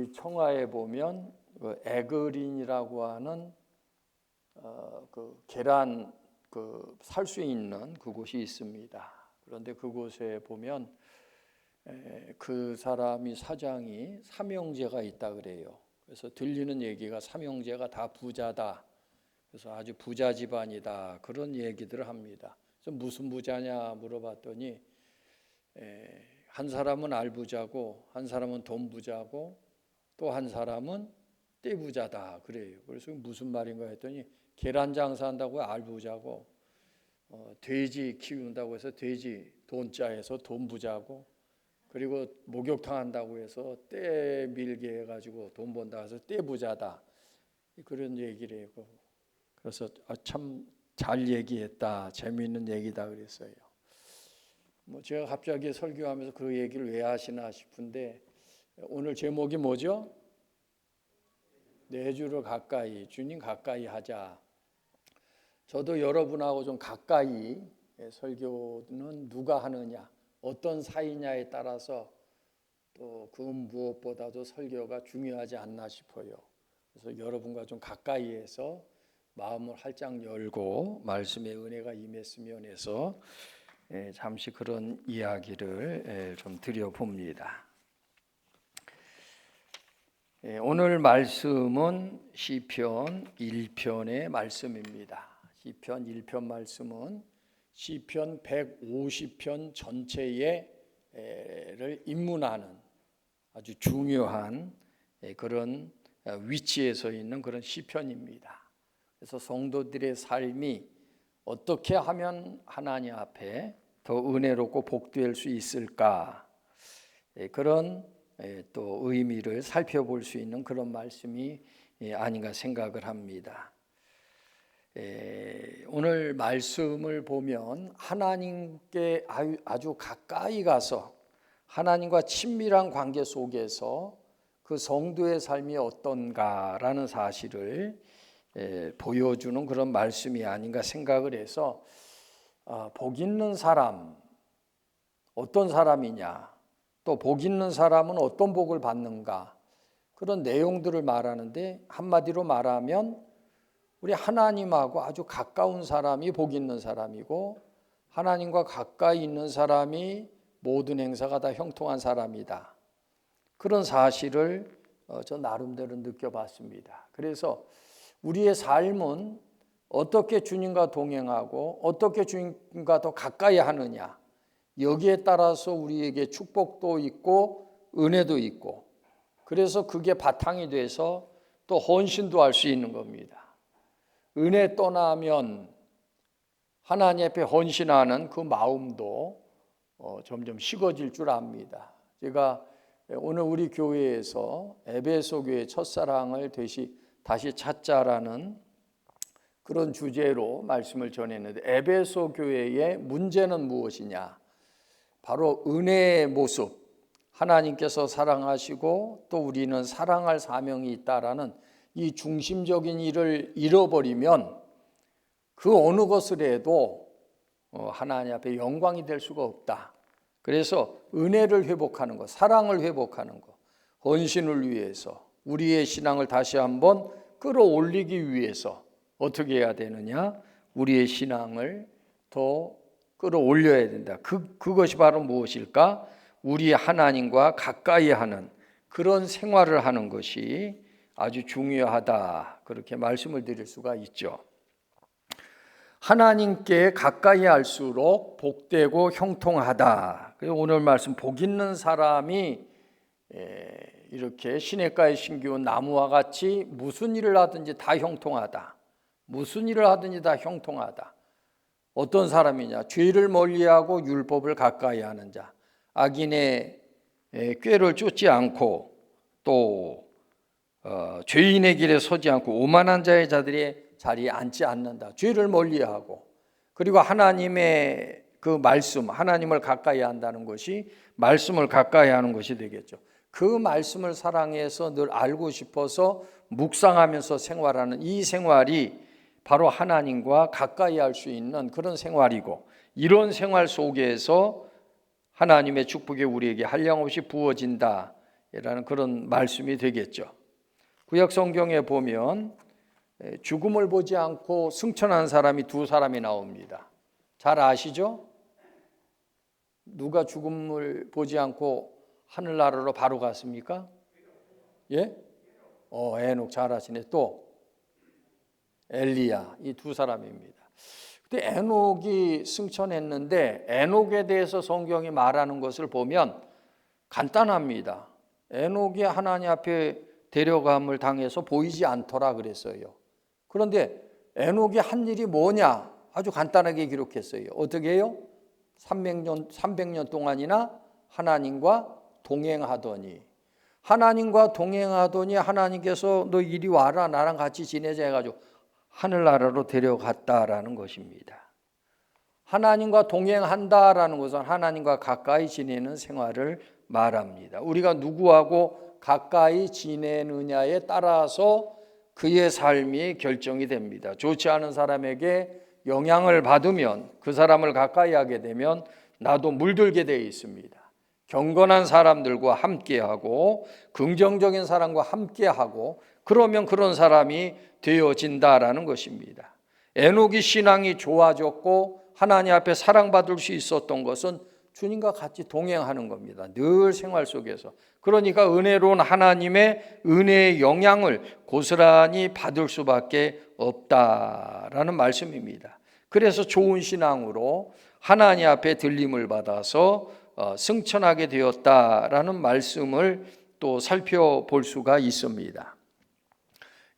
우리 청하에 보면 그 에그린이라고 하는 그 계란 살 수 있는 그곳이 있습니다. 그런데 그곳에 보면 그 사람이 사장이 삼형제가 있다 그래요. 그래서 들리는 얘기가 삼형제가 다 부자다. 그래서 아주 부자 집안이다. 그런 얘기들을 합니다. 그래서 무슨 부자냐 물어봤더니 한 사람은 알부자고 한 사람은 돈 부자고 또 한 사람은 떼 부자다 그래요. 그래서 무슨 말인가 했더니 계란 장사한다고 알부자고 돼지 키운다고 해서 돼지 돈자에서 돈 부자고 그리고 목욕탕 한다고 해서 떼 밀게 해가지고 돈 번다 해서 떼 부자다 그런 얘기를 해요. 그래서 참 잘 얘기했다 재미있는 얘기다 그랬어요. 제가 갑자기 설교하면서 그 얘기를 왜 하시나 싶은데 오늘 제목이 뭐죠? 내 주를 가까이, 주님 가까이 하자. 저도 여러분하고 좀 가까이 설교는 누가 하느냐, 어떤 사이냐에 따라서 또 그 무엇보다도 설교가 중요하지 않나 싶어요. 그래서 여러분과 좀 가까이에서 마음을 활짝 열고 말씀의 은혜가 임했으면 해서 잠시 그런 이야기를 좀 드려봅니다. 오늘 말씀은 시편 1편의 말씀입니다. 시편 1편 말씀은 시편 150편 전체를 입문하는 아주 중요한 그런 위치에 서 있는 그런 시편입니다. 그래서 성도들의 삶이 어떻게 하면 하나님 앞에 더 은혜롭고 복될 수 있을까 그런 또 의미를 살펴볼 수 있는 그런 말씀이 아닌가 생각을 합니다. 오늘 말씀을 보면 하나님께 아주 가까이 가서 하나님과 친밀한 관계 속에서 그 성도의 삶이 어떤가라는 사실을 보여주는 그런 말씀이 아닌가 생각을 해서 복 있는 사람 어떤 사람이냐 또 복 있는 사람은 어떤 복을 받는가 그런 내용들을 말하는데 한마디로 말하면 우리 하나님하고 아주 가까운 사람이 복 있는 사람이고 하나님과 가까이 있는 사람이 모든 행사가 다 형통한 사람이다. 그런 사실을 저 나름대로 느껴봤습니다. 그래서 우리의 삶은 어떻게 주님과 동행하고 어떻게 주님과 더 가까이 하느냐 여기에 따라서 우리에게 축복도 있고 은혜도 있고 그래서 그게 바탕이 돼서 또 헌신도 할 수 있는 겁니다. 은혜 떠나면 하나님 앞에 헌신하는 그 마음도 점점 식어질 줄 압니다. 제가 오늘 우리 교회에서 에베소 교회 첫사랑을 다시 찾자라는 그런 주제로 말씀을 전했는데 에베소 교회의 문제는 무엇이냐? 바로 은혜의 모습, 하나님께서 사랑하시고 또 우리는 사랑할 사명이 있다라는 이 중심적인 일을 잃어버리면 그 어느 것을 해도 하나님 앞에 영광이 될 수가 없다. 그래서 은혜를 회복하는 것, 사랑을 회복하는 것, 헌신을 위해서 우리의 신앙을 다시 한번 끌어올리기 위해서 어떻게 해야 되느냐? 우리의 신앙을 더 끌어올려야 된다. 그것이 바로 무엇일까? 우리 하나님과 가까이 하는 그런 생활을 하는 것이 아주 중요하다. 그렇게 말씀을 드릴 수가 있죠. 하나님께 가까이 할수록 복되고 형통하다. 그래서 오늘 말씀 복 있는 사람이 이렇게 시냇가에 심기운 나무와 같이 무슨 일을 하든지 다 형통하다. 무슨 일을 하든지 다 형통하다. 어떤 사람이냐? 죄를 멀리하고 율법을 가까이 하는 자. 악인의 꾀를 쫓지 않고 또 죄인의 길에 서지 않고 오만한 자의 자리에 앉지 않는다. 죄를 멀리하고 그리고 하나님의 그 말씀, 하나님을 가까이 한다는 것이 말씀을 가까이 하는 것이 되겠죠. 그 말씀을 사랑해서 늘 알고 싶어서 묵상하면서 생활하는 이 생활이 바로 하나님과 가까이 할 수 있는 그런 생활이고 이런 생활 속에서 하나님의 축복이 우리에게 한량없이 부어진다. 그런 말씀이 되겠죠. 구약 성경에 보면 죽음을 보지 않고 승천한 사람이 두 사람이 나옵니다. 잘 아시죠? 누가 죽음을 보지 않고 하늘나라로 바로 갔습니까? 예? 에녹 잘 아시네. 또 엘리야, 이 두 사람입니다. 근데 에녹이 승천했는데 에녹에 대해서 성경이 말하는 것을 보면 간단합니다. 에녹이 하나님 앞에 데려감을 당해서 보이지 않더라 그랬어요. 그런데 에녹이 한 일이 뭐냐? 아주 간단하게 기록했어요. 어떻게 해요? 300년 동안이나 하나님과 동행하더니 하나님께서 너 이리 와라 나랑 같이 지내자 해가지고 하늘나라로 데려갔다라는 것입니다. 하나님과 동행한다라는 것은 하나님과 가까이 지내는 생활을 말합니다. 우리가 누구하고 가까이 지내느냐에 따라서 그의 삶이 결정이 됩니다. 좋지 않은 사람에게 영향을 받으면 그 사람을 가까이 하게 되면 나도 물들게 되어 있습니다. 경건한 사람들과 함께하고 긍정적인 사람과 함께하고 그러면 그런 사람이 되어진다라는 것입니다. 에녹이 신앙이 좋아졌고 하나님 앞에 사랑받을 수 있었던 것은 주님과 같이 동행하는 겁니다. 늘 생활 속에서. 그러니까 은혜로운 하나님의 은혜의 영향을 고스란히 받을 수밖에 없다라는 말씀입니다. 그래서 좋은 신앙으로 하나님 앞에 들림을 받아서 승천하게 되었다라는 말씀을 또 살펴볼 수가 있습니다.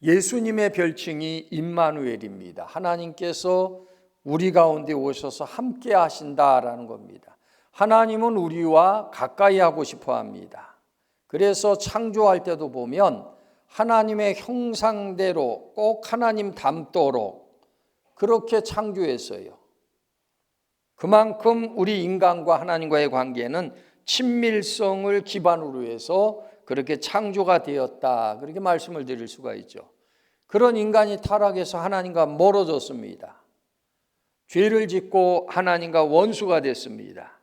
예수님의 별칭이 임마누엘입니다. 하나님께서 우리 가운데 오셔서 함께 하신다라는 겁니다. 하나님은 우리와 가까이 하고 싶어 합니다. 그래서 창조할 때도 보면 하나님의 형상대로 꼭 하나님 닮도록 그렇게 창조했어요. 그만큼 우리 인간과 하나님과의 관계는 친밀성을 기반으로 해서 그렇게 창조가 되었다. 그렇게 말씀을 드릴 수가 있죠. 그런 인간이 타락해서 하나님과 멀어졌습니다. 죄를 짓고 하나님과 원수가 됐습니다.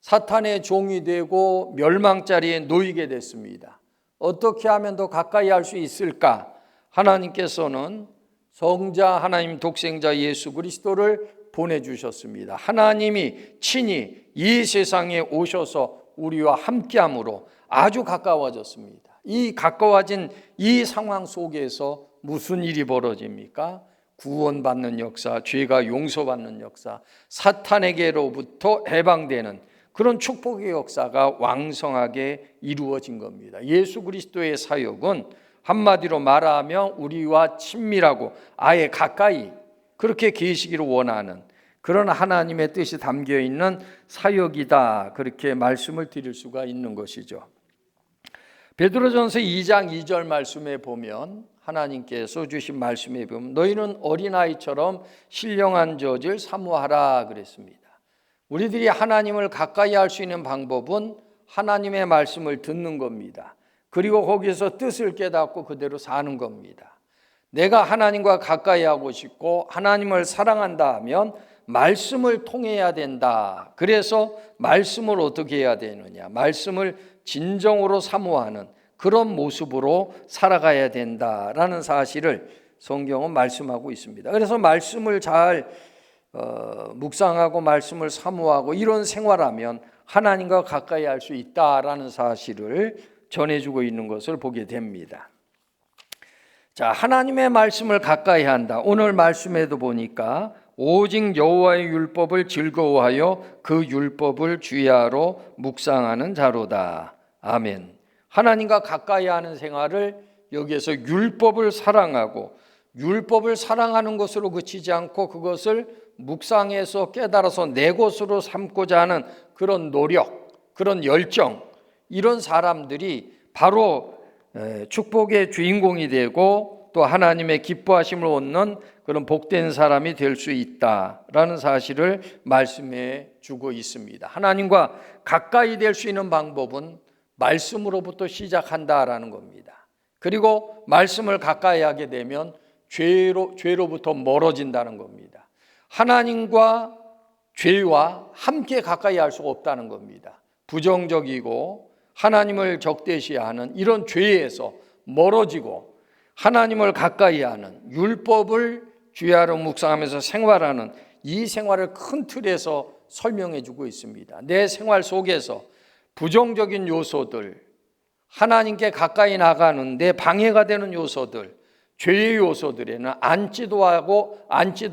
사탄의 종이 되고 멸망자리에 놓이게 됐습니다. 어떻게 하면 더 가까이 할 수 있을까? 하나님께서는 성자 하나님 독생자 예수 그리스도를 보내주셨습니다. 하나님이 친히 이 세상에 오셔서 우리와 함께함으로 아주 가까워졌습니다. 이 가까워진 이 상황 속에서 무슨 일이 벌어집니까? 구원받는 역사, 죄가 용서받는 역사, 사탄에게로부터 해방되는 그런 축복의 역사가 왕성하게 이루어진 겁니다. 예수 그리스도의 사역은 한마디로 말하면 우리와 친밀하고 아예 가까이 그렇게 계시기를 원하는 그런 하나님의 뜻이 담겨있는 사역이다. 그렇게 말씀을 드릴 수가 있는 것이죠. 베드로전서 2장 2절 말씀에 보면 하나님께서 주신 말씀에 보면 너희는 어린아이처럼 신령한 젖을 사모하라 그랬습니다. 우리들이 하나님을 가까이 할 수 있는 방법은 하나님의 말씀을 듣는 겁니다. 그리고 거기서 뜻을 깨닫고 그대로 사는 겁니다. 내가 하나님과 가까이 하고 싶고 하나님을 사랑한다 하면 말씀을 통해야 된다. 그래서 말씀을 어떻게 해야 되느냐? 말씀을 진정으로 사모하는 그런 모습으로 살아가야 된다라는 사실을 성경은 말씀하고 있습니다. 그래서 말씀을 잘 묵상하고 말씀을 사모하고 이런 생활하면 하나님과 가까이 할 수 있다라는 사실을 전해주고 있는 것을 보게 됩니다. 자, 하나님의 말씀을 가까이 한다. 오늘 말씀에도 보니까 오직 여호와의 율법을 즐거워하여 그 율법을 주야로 묵상하는 자로다. 아멘. 하나님과 가까이 하는 생활을 여기에서 율법을 사랑하고 율법을 사랑하는 것으로 그치지 않고 그것을 묵상해서 깨달아서 내 것으로 삼고자 하는 그런 노력, 그런 열정, 이런 사람들이 바로 축복의 주인공이 되고 또 하나님의 기뻐하심을 얻는 그런 복된 사람이 될 수 있다라는 사실을 말씀해 주고 있습니다. 하나님과 가까이 될 수 있는 방법은 말씀으로부터 시작한다라는 겁니다. 그리고 말씀을 가까이 하게 되면 죄로부터 멀어진다는 겁니다. 하나님과 죄와 함께 가까이 할 수가 없다는 겁니다. 부정적이고 하나님을 적대시하는 이런 죄에서 멀어지고 하나님을 가까이 하는 율법을 주야로 묵상하면서 생활하는 이 생활을 큰 틀에서 설명해 주고 있습니다. 내 생활 속에서 부정적인 요소들, 하나님께 가까이 나가는데 방해가 되는 요소들, 죄의 요소들에는 앉지도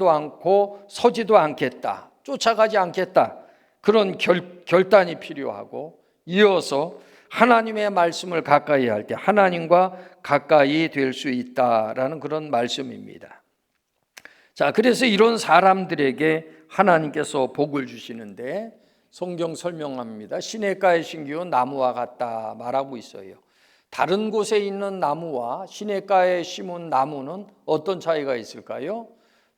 않고 서지도 않겠다, 쫓아가지 않겠다, 그런 결단이 필요하고, 이어서 하나님의 말씀을 가까이 할 때 하나님과 가까이 될 수 있다라는 그런 말씀입니다. 자, 그래서 이런 사람들에게 하나님께서 복을 주시는데 성경 설명합니다. 시냇가에 심기운 나무와 같다 말하고 있어요. 다른 곳에 있는 나무와 시냇가에 심은 나무는 어떤 차이가 있을까요?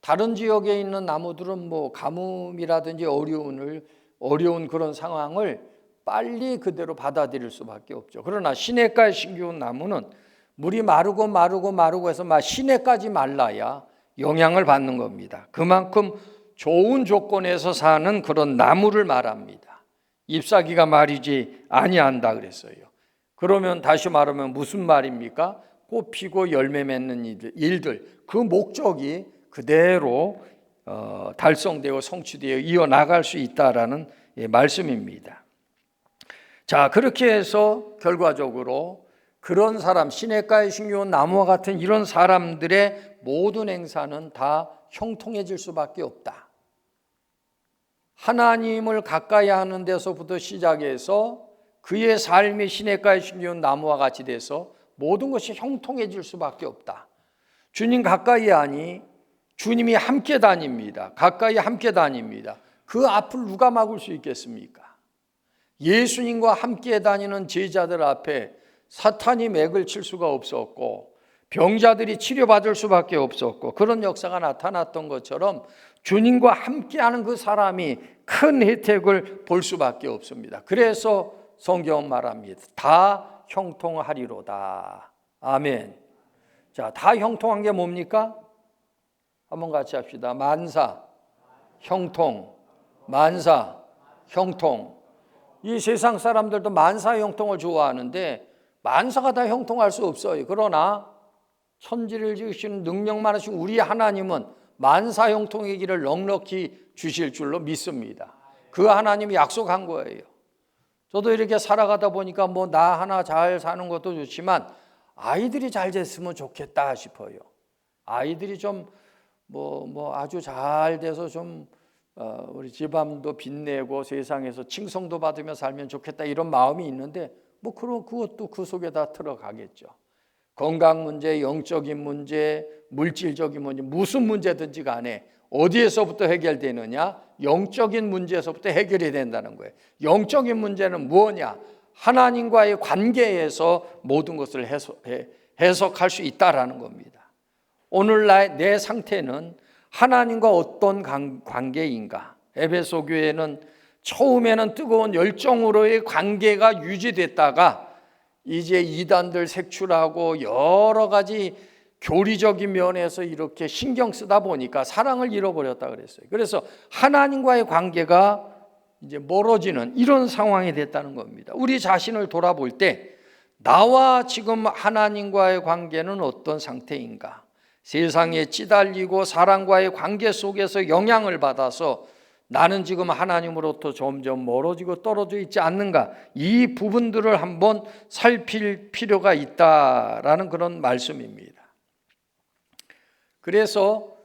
다른 지역에 있는 나무들은 뭐 가뭄이라든지 어려운 그런 상황을 빨리 그대로 받아들일 수밖에 없죠. 그러나 시냇가에 심기운 나무는 물이 마르고 해서 막 시냇까지 말라야 영향을 받는 겁니다. 그만큼 좋은 조건에서 사는 그런 나무를 말합니다. 잎사귀가 마르지 아니한다 그랬어요. 그러면 다시 말하면 무슨 말입니까? 꽃 피고 열매 맺는 일들, 그 목적이 그대로 달성되고 성취되어 이어나갈 수 있다라는 말씀입니다. 자, 그렇게 해서 결과적으로 그런 사람, 시냇가에 심기운 나무와 같은 이런 사람들의 모든 행사는 다 형통해질 수밖에 없다. 하나님을 가까이 하는 데서부터 시작해서 그의 삶이 시냇가에 심기운 나무와 같이 돼서 모든 것이 형통해질 수밖에 없다. 주님 가까이 하니 주님이 함께 다닙니다. 가까이 함께 다닙니다. 그 앞을 누가 막을 수 있겠습니까? 예수님과 함께 다니는 제자들 앞에 사탄이 맥을 칠 수가 없었고 병자들이 치료받을 수밖에 없었고 그런 역사가 나타났던 것처럼 주님과 함께하는 그 사람이 큰 혜택을 볼 수밖에 없습니다. 그래서 성경은 말합니다. 다 형통하리로다. 아멘. 자, 다 형통한 게 뭡니까? 한번 같이 합시다. 만사, 형통, 만사, 형통. 이 세상 사람들도 만사 형통을 좋아하는데 만사가 다 형통할 수 없어요. 그러나 천지를 지으시는 능력 많으신 우리 하나님은 만사 형통의 길을 넉넉히 주실 줄로 믿습니다. 그 하나님이 약속한 거예요. 저도 이렇게 살아가다 보니까 뭐 나 하나 잘 사는 것도 좋지만 아이들이 잘 됐으면 좋겠다 싶어요. 아이들이 좀 아주 잘 돼서 좀 우리 집안도 빛내고 세상에서 칭송도 받으며 살면 좋겠다 이런 마음이 있는데 뭐 그것도 그 속에 다 들어가겠죠. 건강 문제, 영적인 문제, 물질적인 문제, 무슨 문제든지 간에 어디에서부터 해결되느냐? 영적인 문제에서부터 해결이 된다는 거예요. 영적인 문제는 무엇이냐? 하나님과의 관계에서 모든 것을 해석할 수 있다라는 겁니다. 오늘날 내 상태는 하나님과 어떤 관계인가? 에베소 교회는 처음에는 뜨거운 열정으로의 관계가 유지됐다가 이제 이단들 색출하고 여러 가지 교리적인 면에서 이렇게 신경 쓰다 보니까 사랑을 잃어버렸다 그랬어요. 그래서 하나님과의 관계가 이제 멀어지는 이런 상황이 됐다는 겁니다. 우리 자신을 돌아볼 때 나와 지금 하나님과의 관계는 어떤 상태인가? 세상에 찌달리고 사람과의 관계 속에서 영향을 받아서 나는 지금 하나님으로부터 점점 멀어지고 떨어져 있지 않는가? 이 부분들을 한번 살필 필요가 있다라는 그런 말씀입니다. 그래서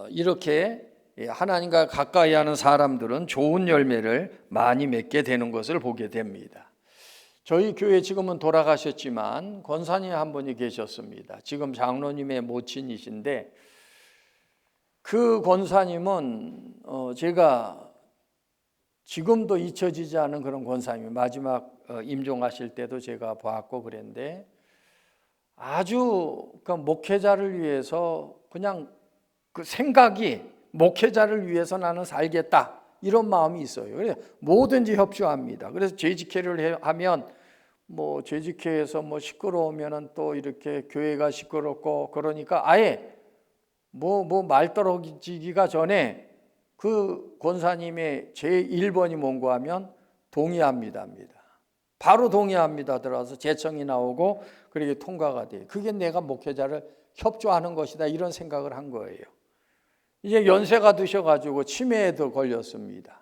이렇게 하나님과 가까이 하는 사람들은 좋은 열매를 많이 맺게 되는 것을 보게 됩니다. 저희 교회 지금은 돌아가셨지만 권사님 한 분이 계셨습니다. 지금 장로님의 모친이신데 그 권사님은 제가 지금도 잊혀지지 않은 그런 권사님이 마지막 임종하실 때도 제가 보았고 그랬는데 아주 목회자를 위해서 그냥 그 생각이 목회자를 위해서 나는 살겠다 이런 마음이 있어요. 그래서 뭐든지 협조합니다. 그래서 재직회를 하면 뭐 재직회에서 뭐 시끄러우면은 또 이렇게 교회가 시끄럽고 그러니까 아예 말 떨어지기가 전에 그 권사님의 제 1번이 뭔가 하면 동의합니다. 바로 동의합니다. 들어와서 제청이 나오고 그렇게 통과가 돼요. 그게 내가 목회자를 협조하는 것이다 이런 생각을 한 거예요. 이제 연세가 드셔가지고 치매에도 걸렸습니다.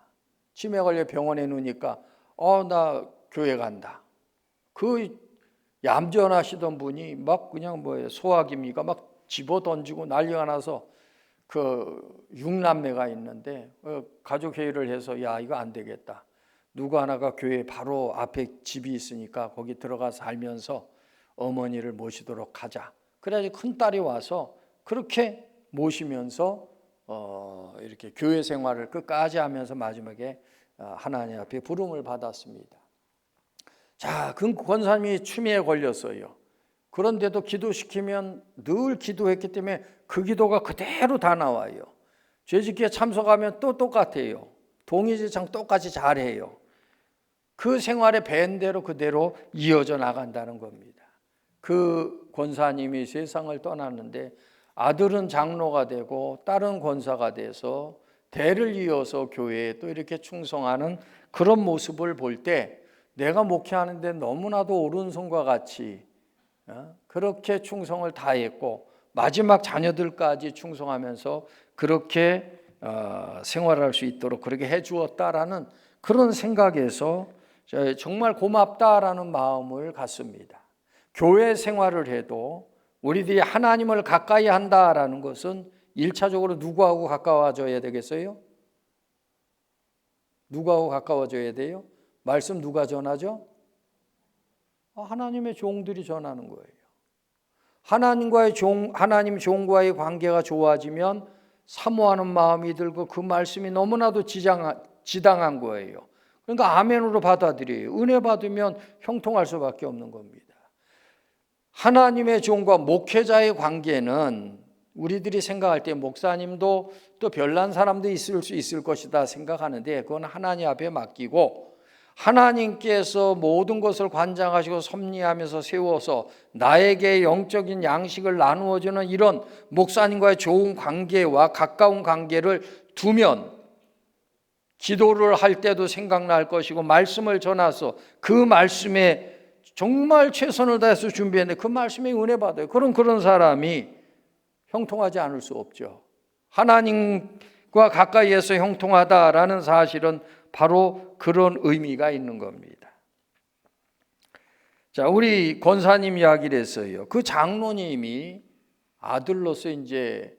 치매 걸려 병원에 누우니까 나 교회 간다. 그 얌전하시던 분이 막 그냥 소화기미가 막 집어 던지고 난리가 나서 그 6남매가 있는데 가족 회의를 해서 야 이거 안 되겠다. 누구 하나가 교회 바로 앞에 집이 있으니까 거기 들어가서 살면서 어머니를 모시도록 하자. 그래야지 큰딸이 와서 그렇게 모시면서 이렇게 교회 생활을 끝까지 하면서 마지막에 하나님 앞에 부름을 받았습니다. 자, 그 권사님이 치매에 걸렸어요. 그런데도 기도시키면 늘 기도했기 때문에 그 기도가 그대로 다 나와요. 죄짓기에 참석하면 또 똑같아요. 동의제창 똑같이 잘해요. 그 생활의 밴대로 그대로 이어져 나간다는 겁니다. 그 권사님이 세상을 떠났는데 아들은 장로가 되고 딸은 권사가 돼서 대를 이어서 교회에 또 이렇게 충성하는 그런 모습을 볼 때 내가 목회하는데 너무나도 오른손과 같이 그렇게 충성을 다했고 마지막 자녀들까지 충성하면서 그렇게 생활할 수 있도록 그렇게 해주었다라는 그런 생각에서 정말 고맙다라는 마음을 갖습니다. 교회 생활을 해도 우리들이 하나님을 가까이 한다라는 것은 1차적으로 누구하고 가까워져야 되겠어요? 누구하고 가까워져야 돼요? 말씀 누가 전하죠? 하나님의 종들이 전하는 거예요. 하나님 종과의 관계가 좋아지면 사모하는 마음이 들고 그 말씀이 너무나도 지당한 거예요. 그러니까 아멘으로 받아들여요. 은혜 받으면 형통할 수밖에 없는 겁니다. 하나님의 종과 목회자의 관계는 우리들이 생각할 때 목사님도 또 별난 사람도 있을 수 있을 것이다 생각하는데 그건 하나님 앞에 맡기고 하나님께서 모든 것을 관장하시고 섭리하면서 세워서 나에게 영적인 양식을 나누어주는 이런 목사님과의 좋은 관계와 가까운 관계를 두면 기도를 할 때도 생각날 것이고 말씀을 전해서 그 말씀에 정말 최선을 다해서 준비했는데 그 말씀에 은혜 받아요. 그런 사람이 형통하지 않을 수 없죠. 하나님과 가까이에서 형통하다라는 사실은 바로 그런 의미가 있는 겁니다. 자, 우리 권사님 이야기를 했어요. 그 장로님이 아들로서 이제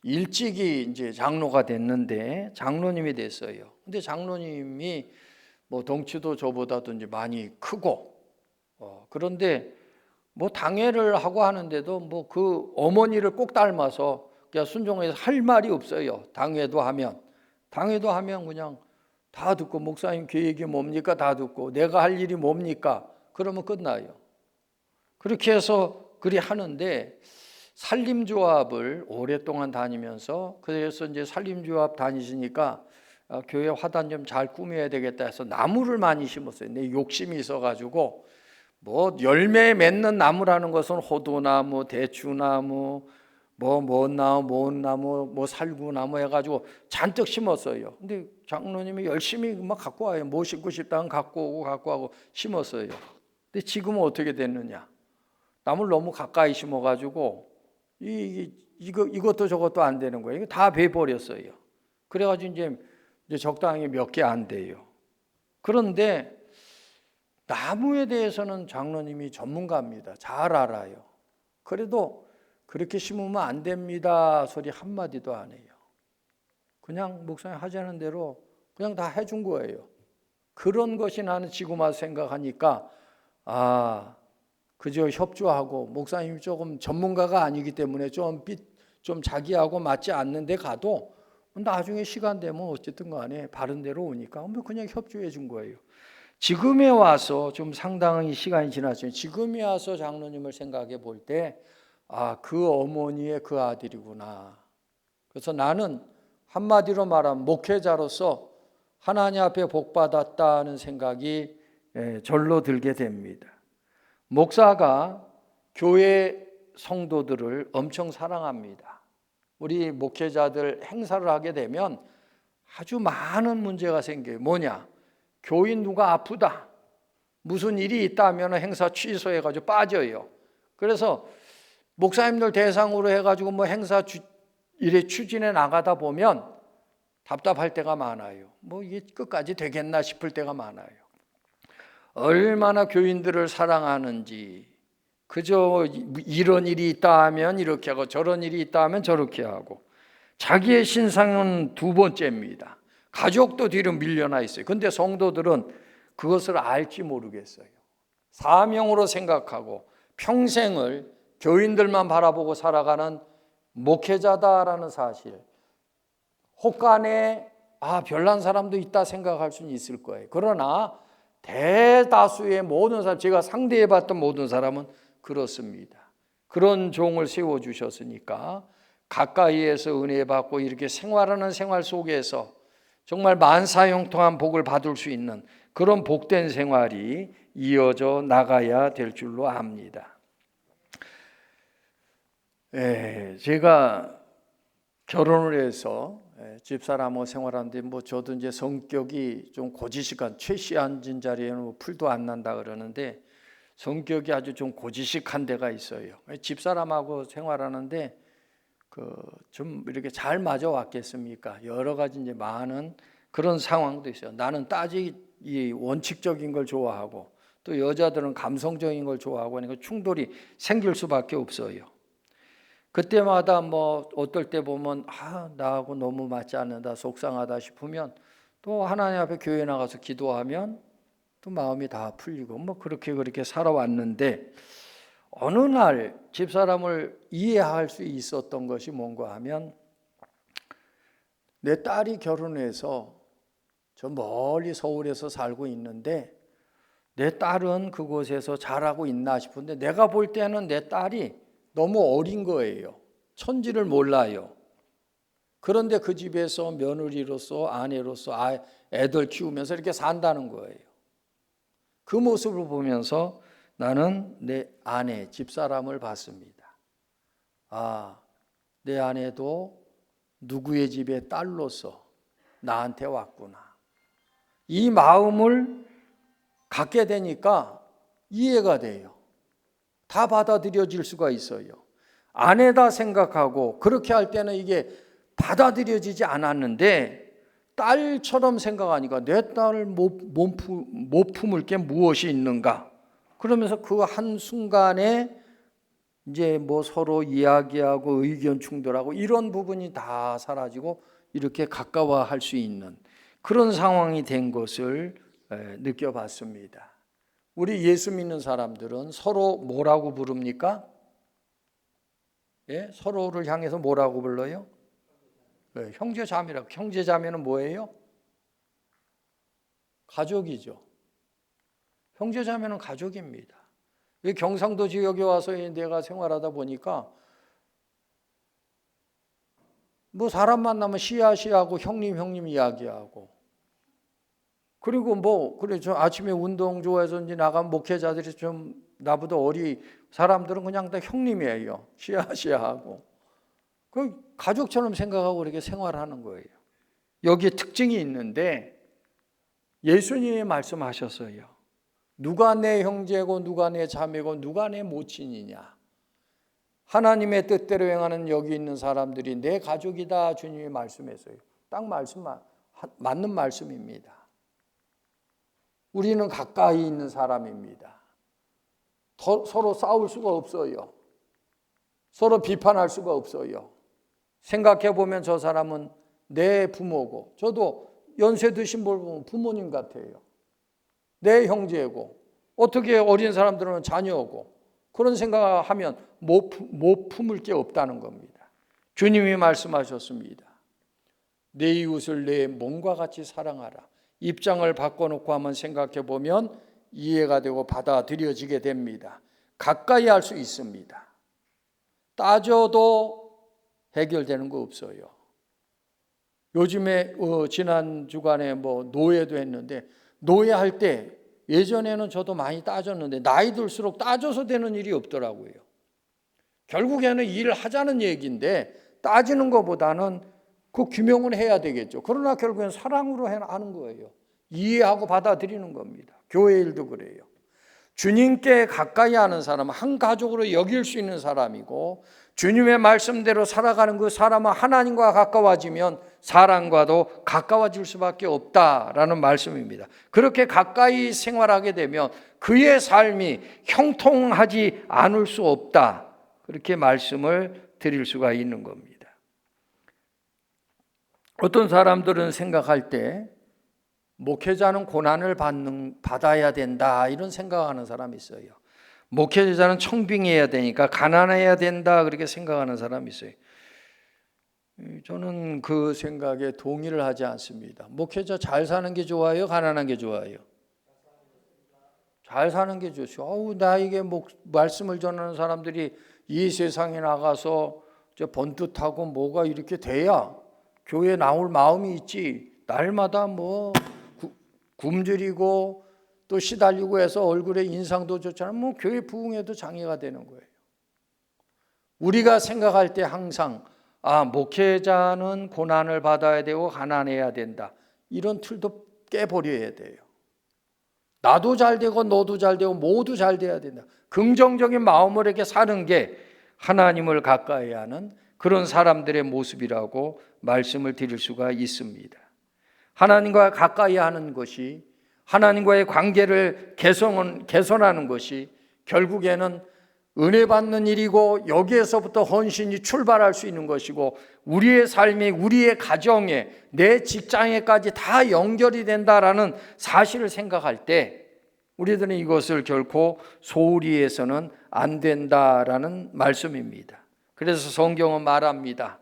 일찍이 이제 장로가 됐는데 장로님이 됐어요. 근데 장로님이 덩치도 저보다도 이제 많이 크고 그런데 당회를 하고 하는데도 그 어머니를 꼭 닮아서 그냥 순종해서 할 말이 없어요. 당회도 하면 그냥 다 듣고 목사님 계획이 뭡니까 다 듣고 내가 할 일이 뭡니까 그러면 끝나요. 그렇게 해서 그리 하는데 산림조합을 오랫동안 다니면서 그래서 이제 산림조합 다니시니까 교회 화단 좀 잘 꾸며야 되겠다 해서 나무를 많이 심었어요. 내 욕심이 있어가지고 열매 맺는 나무라는 것은 호두나무, 대추나무, 못나무, 살구나무 해가지고 잔뜩 심었어요. 근데 장로님이 열심히 막 갖고 와요. 뭐 심고 싶다면 갖고 하고 심었어요. 근데 지금은 어떻게 됐느냐? 나무를 너무 가까이 심어가지고 이것도 저것도 안 되는 거예요. 이거 다 베버렸어요. 그래가지고 이제 적당히 몇 개 안 돼요. 그런데 나무에 대해서는 장로님이 전문가입니다. 잘 알아요. 그래도 그렇게 심으면 안 됩니다 소리 한마디도 안 해요. 그냥 목사님 하자는 대로 그냥 다 해준 거예요. 그런 것이 나는 지금 와서 생각하니까 그저 협조하고 목사님이 조금 전문가가 아니기 때문에 좀 자기하고 맞지 않는 데 가도 나중에 시간 되면 어쨌든 간에 바른 대로 오니까 그냥 협조해 준 거예요. 지금에 와서 좀 상당히 시간이 지났지만 지금에 와서 장로님을 생각해 볼 때 그 어머니의 그 아들이구나. 그래서 나는 한마디로 말하면 목회자로서 하나님 앞에 복받았다는 생각이 절로 들게 됩니다. 목사가 교회 성도들을 엄청 사랑합니다. 우리 목회자들 행사를 하게 되면 아주 많은 문제가 생겨요. 뭐냐? 교인 누가 아프다. 무슨 일이 있다 하면 행사 취소해가지고 빠져요. 그래서 목사님들 대상으로 해가지고 뭐 행사 일에 추진해 나가다 보면 답답할 때가 많아요. 뭐 이게 끝까지 되겠나 싶을 때가 많아요. 얼마나 교인들을 사랑하는지, 그저 이런 일이 있다 하면 이렇게 하고 저런 일이 있다 하면 저렇게 하고, 자기의 신상은 두 번째입니다. 가족도 뒤로 밀려나 있어요. 근데 성도들은 그것을 알지 모르겠어요. 사명으로 생각하고 평생을 교인들만 바라보고 살아가는 목회자다라는 사실, 혹간에 별난 사람도 있다 생각할 수는 있을 거예요. 그러나 대다수의 모든 사람, 제가 상대해봤던 모든 사람은 그렇습니다. 그런 종을 세워주셨으니까 가까이에서 은혜 받고 이렇게 생활하는 생활 속에서 정말 만사형통한 복을 받을 수 있는 그런 복된 생활이 이어져 나가야 될 줄로 압니다. 제가 결혼을 해서 집사람하고 생활하는데 저도 이제 성격이 좀 고지식한, 최씨 앉은 자리에는 풀도 안 난다 그러는데 성격이 아주 좀 고지식한 데가 있어요. 집사람하고 생활하는데 좀 이렇게 잘 맞아 왔겠습니까? 여러 가지 이제 많은 그런 상황도 있어요. 나는 따지기 원칙적인 걸 좋아하고 또 여자들은 감성적인 걸 좋아하고 하니까 충돌이 생길 수밖에 없어요. 그때마다 어떨 때 보면 나하고 너무 맞지 않는다, 속상하다 싶으면 또 하나님 앞에 교회 나가서 기도하면 또 마음이 다 풀리고 그렇게 살아왔는데, 어느 날 집사람을 이해할 수 있었던 것이 뭔가 하면, 내 딸이 결혼해서 저 멀리 서울에서 살고 있는데 내 딸은 그곳에서 잘하고 있나 싶은데 내가 볼 때는 내 딸이 너무 어린 거예요. 천지를 몰라요. 그런데 그 집에서 며느리로서, 아내로서 애들 키우면서 이렇게 산다는 거예요. 그 모습을 보면서 나는 내 아내, 집사람을 봤습니다. 내 아내도 누구의 집의 딸로서 나한테 왔구나. 이 마음을 갖게 되니까 이해가 돼요. 다 받아들여질 수가 있어요. 아내다 생각하고 그렇게 할 때는 이게 받아들여지지 않았는데, 딸처럼 생각하니까 내 딸을 못 품을 게 무엇이 있는가? 그러면서 그 한순간에 이제 서로 이야기하고 의견 충돌하고 이런 부분이 다 사라지고 이렇게 가까워할 수 있는 그런 상황이 된 것을 느껴봤습니다. 우리 예수 믿는 사람들은 서로 뭐라고 부릅니까? 서로를 향해서 뭐라고 불러요? 형제자매라고. 형제자매는 뭐예요? 가족이죠. 형제자매는 가족입니다. 경상도 지역에 와서 내가 생활하다 보니까 사람 만나면 시하고 형님 이야기하고, 그리고 그래 저 아침에 운동 좋아해서 이제 나가면 목회자들이 좀 나보다 어리 사람들은 그냥 다 형님이에요. 시하고 그 가족처럼 생각하고 이렇게 생활하는 거예요. 여기에 특징이 있는데 예수님이 말씀하셨어요. 누가 내 형제고 누가 내 자매고 누가 내 모친이냐? 하나님의 뜻대로 행하는 여기 있는 사람들이 내 가족이다, 주님이 말씀했어요. 딱 맞는 말씀입니다. 우리는 가까이 있는 사람입니다. 서로 싸울 수가 없어요. 서로 비판할 수가 없어요. 생각해 보면 저 사람은 내 부모고, 저도 연세 드신 분 보면 부모님 같아요. 내 형제고, 어떻게 어린 사람들은 자녀고, 그런 생각하면 못 품을 게 없다는 겁니다. 주님이 말씀하셨습니다. 내 이웃을 내 몸과 같이 사랑하라. 입장을 바꿔놓고 한번 생각해 보면 이해가 되고 받아들여지게 됩니다. 가까이 할 수 있습니다. 따져도 해결되는 거 없어요. 요즘에 지난 주간에 노예도 했는데, 노예할 때 예전에는 저도 많이 따졌는데 나이 들수록 따져서 되는 일이 없더라고요. 결국에는 일을 하자는 얘기인데 따지는 것보다는 그 규명은 해야 되겠죠. 그러나 결국엔 사랑으로 하는 거예요. 이해하고 받아들이는 겁니다. 교회 일도 그래요. 주님께 가까이 하는 사람은 한 가족으로 여길 수 있는 사람이고, 주님의 말씀대로 살아가는 그 사람은 하나님과 가까워지면 사람과도 가까워질 수밖에 없다라는 말씀입니다. 그렇게 가까이 생활하게 되면 그의 삶이 형통하지 않을 수 없다, 그렇게 말씀을 드릴 수가 있는 겁니다. 어떤 사람들은 생각할 때 목회자는 고난을 받아야 된다, 이런 생각하는 사람이 있어요. 목회자는 청빙해야 되니까 가난해야 된다, 그렇게 생각하는 사람이 있어요. 저는 그 생각에 동의를 하지 않습니다. 목회자 잘 사는 게 좋아요, 가난한 게 좋아요? 잘 사는 게 좋죠. 나에게 말씀을 전하는 사람들이 이 세상에 나가서 번듯하고 뭐가 이렇게 돼야 교회 나올 마음이 있지, 날마다 굶주리고 또 시달리고 해서 얼굴에 인상도 좋지 않으면 교회 부흥에도 장애가 되는 거예요. 우리가 생각할 때 항상 목회자는 고난을 받아야 되고 가난해야 된다, 이런 틀도 깨버려야 돼요. 나도 잘 되고 너도 잘 되고 모두 잘 돼야 된다. 긍정적인 마음으로 이렇게 사는 게 하나님을 가까이 하는 그런 사람들의 모습이라고 말씀을 드릴 수가 있습니다. 하나님과 가까이 하는 것이, 하나님과의 관계를 개선하는 것이 결국에는 은혜 받는 일이고, 여기에서부터 헌신이 출발할 수 있는 것이고, 우리의 삶이 우리의 가정에, 내 직장에까지 다 연결이 된다라는 사실을 생각할 때 우리들은 이것을 결코 소홀히 해서는 안 된다라는 말씀입니다. 그래서 성경은 말합니다.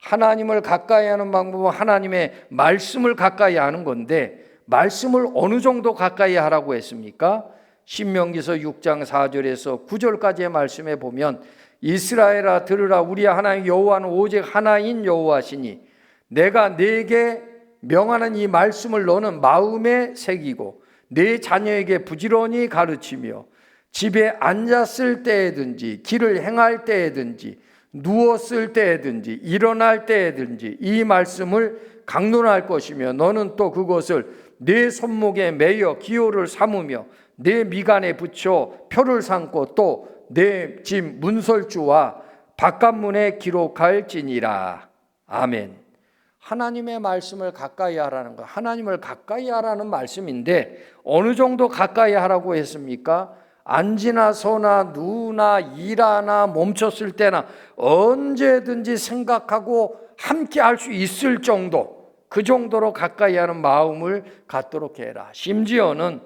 하나님을 가까이 하는 방법은 하나님의 말씀을 가까이 하는 건데, 말씀을 어느 정도 가까이 하라고 했습니까? 신명기서 6장 4절에서 9절까지의 말씀에 보면, 이스라엘아 들으라, 우리 하나님 여호와는 오직 하나인 여호와시니 내가 네게 명하는 이 말씀을 너는 마음에 새기고 네 자녀에게 부지런히 가르치며 집에 앉았을 때에든지 길을 행할 때에든지 누웠을 때에든지 일어날 때에든지 이 말씀을 강론할 것이며, 너는 또 그것을 네 손목에 매여 기호를 삼으며 내 미간에 붙여 표를 삼고 또 내 집 문설주와 바깥문에 기록할지니라. 아멘. 하나님의 말씀을 가까이 하라는 것, 하나님을 가까이 하라는 말씀인데 어느 정도 가까이 하라고 했습니까? 앉으나 서나 누나 일하나 멈췄을 때나 언제든지 생각하고 함께 할 수 있을 정도, 그 정도로 가까이 하는 마음을 갖도록 해라. 심지어는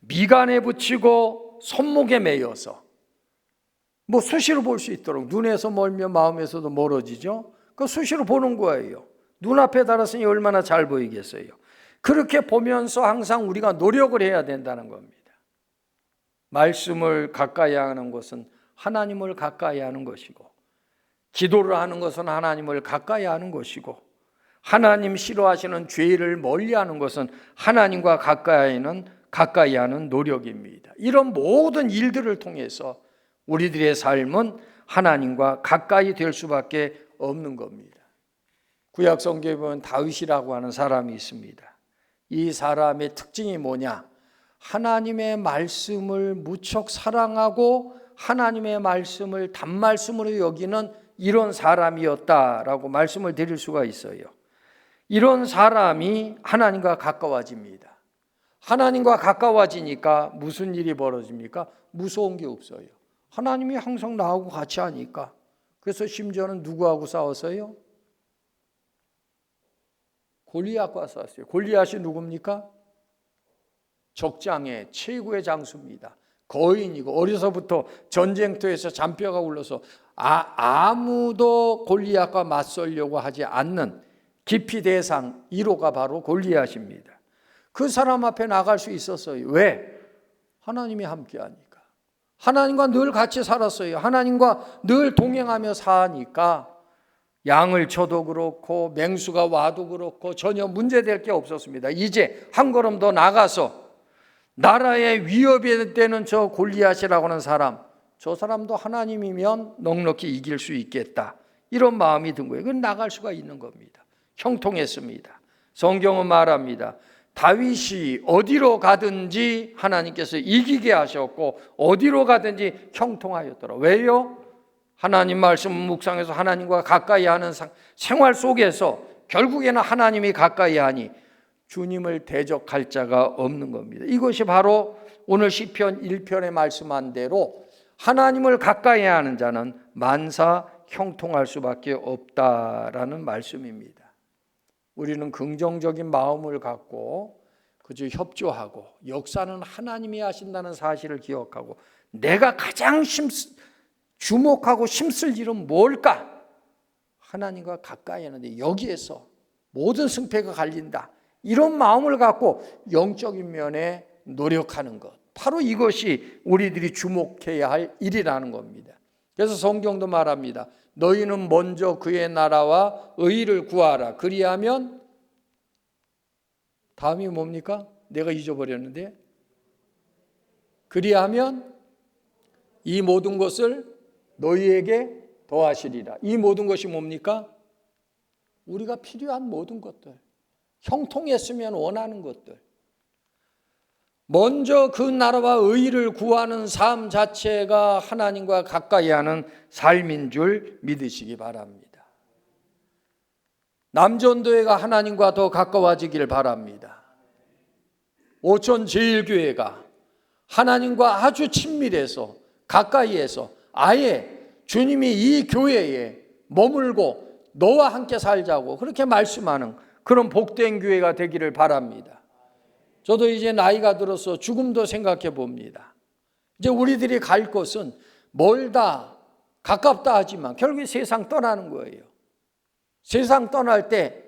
미간에 붙이고 손목에 매여서 수시로 볼 수 있도록, 눈에서 멀면 마음에서도 멀어지죠. 그 수시로 보는 거예요. 눈앞에 달았으니 얼마나 잘 보이겠어요. 그렇게 보면서 항상 우리가 노력을 해야 된다는 겁니다. 말씀을 가까이 하는 것은 하나님을 가까이 하는 것이고, 기도를 하는 것은 하나님을 가까이 하는 것이고, 하나님 싫어하시는 죄를 멀리하는 것은 하나님과 가까이 하는 노력입니다. 이런 모든 일들을 통해서 우리들의 삶은 하나님과 가까이 될 수밖에 없는 겁니다. 구약 성경에 보면 다윗이라고 하는 사람이 있습니다. 이 사람의 특징이 뭐냐? 하나님의 말씀을 무척 사랑하고 하나님의 말씀을 단말씀으로 여기는 이런 사람이었다라고 말씀을 드릴 수가 있어요. 이런 사람이 하나님과 가까워집니다. 하나님과 가까워지니까 무슨 일이 벌어집니까? 무서운 게 없어요. 하나님이 항상 나하고 같이 하니까. 그래서 심지어는 누구하고 싸웠어요? 골리앗과 싸웠어요. 골리앗이 누굽니까? 적장의 최고의 장수입니다. 거인이고 어려서부터 전쟁터에서 잔뼈가 굴러서 아무도 골리앗과 맞서려고 하지 않는 기피 대상 1호가 바로 골리앗입니다. 그 사람 앞에 나갈 수 있었어요. 왜? 하나님이 함께하니까. 하나님과 늘 같이 살았어요. 하나님과 늘 동행하며 사니까 양을 쳐도 그렇고 맹수가 와도 그렇고 전혀 문제될 게 없었습니다. 이제 한 걸음 더 나가서 나라의 위협이 되는 저 골리앗이라고 하는 사람, 저 사람도 하나님이면 넉넉히 이길 수 있겠다, 이런 마음이 든 거예요. 그건 나갈 수가 있는 겁니다. 형통했습니다. 성경은 말합니다. 다윗이 어디로 가든지 하나님께서 이기게 하셨고 어디로 가든지 형통하였더라. 왜요? 하나님 말씀 묵상해서 하나님과 가까이 하는 생활 속에서 결국에는 하나님이 가까이 하니 주님을 대적할 자가 없는 겁니다. 이것이 바로 오늘 시편 1편에 말씀한 대로 하나님을 가까이 하는 자는 만사 형통할 수밖에 없다라는 말씀입니다. 우리는 긍정적인 마음을 갖고 그저 협조하고 역사는 하나님이 하신다는 사실을 기억하고 내가 가장 주목하고 힘쓸 일은 뭘까? 하나님과 가까이 하는데 여기에서 모든 승패가 갈린다. 이런 마음을 갖고 영적인 면에 노력하는 것. 바로 이것이 우리들이 주목해야 할 일이라는 겁니다. 그래서 성경도 말합니다. 너희는 먼저 그의 나라와 의를 구하라. 그리하면 다음이 뭡니까? 내가 잊어버렸는데. 그리하면 이 모든 것을 너희에게 더하시리라. 이 모든 것이 뭡니까? 우리가 필요한 모든 것들, 형통했으면 원하는 것들. 먼저 그 나라와 의를 구하는 삶 자체가 하나님과 가까이 하는 삶인 줄 믿으시기 바랍니다. 남전도회가 하나님과 더 가까워지길 바랍니다. 오천제일교회가 하나님과 아주 친밀해서 가까이에서 아예 주님이 이 교회에 머물고 너와 함께 살자고 그렇게 말씀하는 그런 복된 교회가 되기를 바랍니다. 저도 이제 나이가 들어서 죽음도 생각해 봅니다. 이제 우리들이 갈 곳은 멀다, 가깝다 하지만 결국에 세상 떠나는 거예요. 세상 떠날 때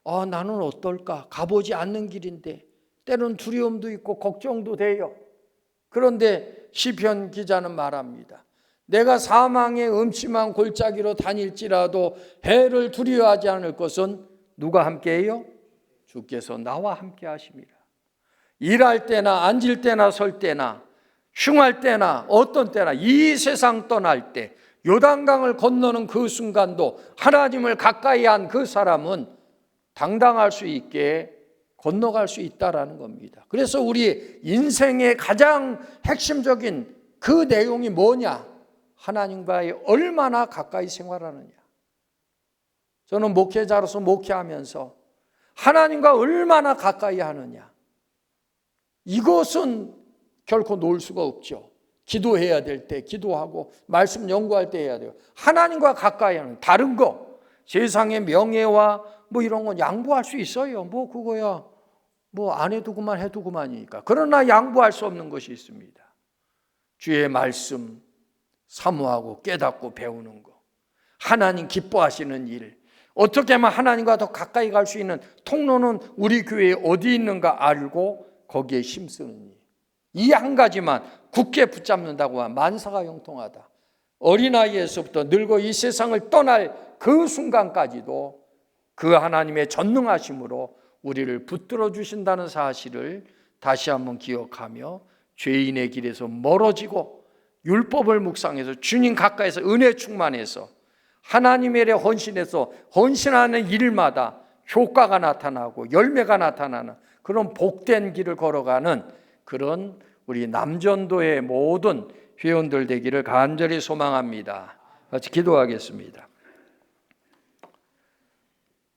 나는 어떨까? 가보지 않는 길인데 때로는 두려움도 있고 걱정도 돼요. 그런데 시편 기자는 말합니다. 내가 사망의 음침한 골짜기로 다닐지라도 해를 두려워하지 않을 것은 누가 함께해요? 주께서 나와 함께 하심이라. 일할 때나 앉을 때나 설 때나 흉할 때나 어떤 때나 이 세상 떠날 때 요단강을 건너는 그 순간도 하나님을 가까이 한 그 사람은 당당할 수 있게 건너갈 수 있다라는 겁니다. 그래서 우리 인생의 가장 핵심적인 그 내용이 뭐냐? 하나님과의 얼마나 가까이 생활하느냐. 저는 목회자로서 목회하면서 하나님과 얼마나 가까이 하느냐. 이것은 결코 놓을 수가 없죠. 기도해야 될 때 기도하고 말씀 연구할 때 해야 돼요. 하나님과 가까이 하는 다른 거 세상의 명예와 이런 건 양보할 수 있어요. 그거야 안 해도 그만 해도 그만이니까. 그러나 양보할 수 없는 것이 있습니다. 주의 말씀 사모하고 깨닫고 배우는 거, 하나님 기뻐하시는 일, 어떻게 하면 하나님과 더 가까이 갈 수 있는 통로는 우리 교회에 어디 있는가 알고 거기에 힘쓰는 일. 이 한 가지만 굳게 붙잡는다고 하면 만사가 형통하다. 어린아이에서부터 늙어 이 세상을 떠날 그 순간까지도 그 하나님의 전능하심으로 우리를 붙들어 주신다는 사실을 다시 한번 기억하며 죄인의 길에서 멀어지고 율법을 묵상해서 주님 가까이서 은혜 충만해서 하나님의 일에 헌신해서 헌신하는 일마다 효과가 나타나고 열매가 나타나는 그런 복된 길을 걸어가는 그런 우리 남전도의 모든 회원들 되기를 간절히 소망합니다. 같이 기도하겠습니다.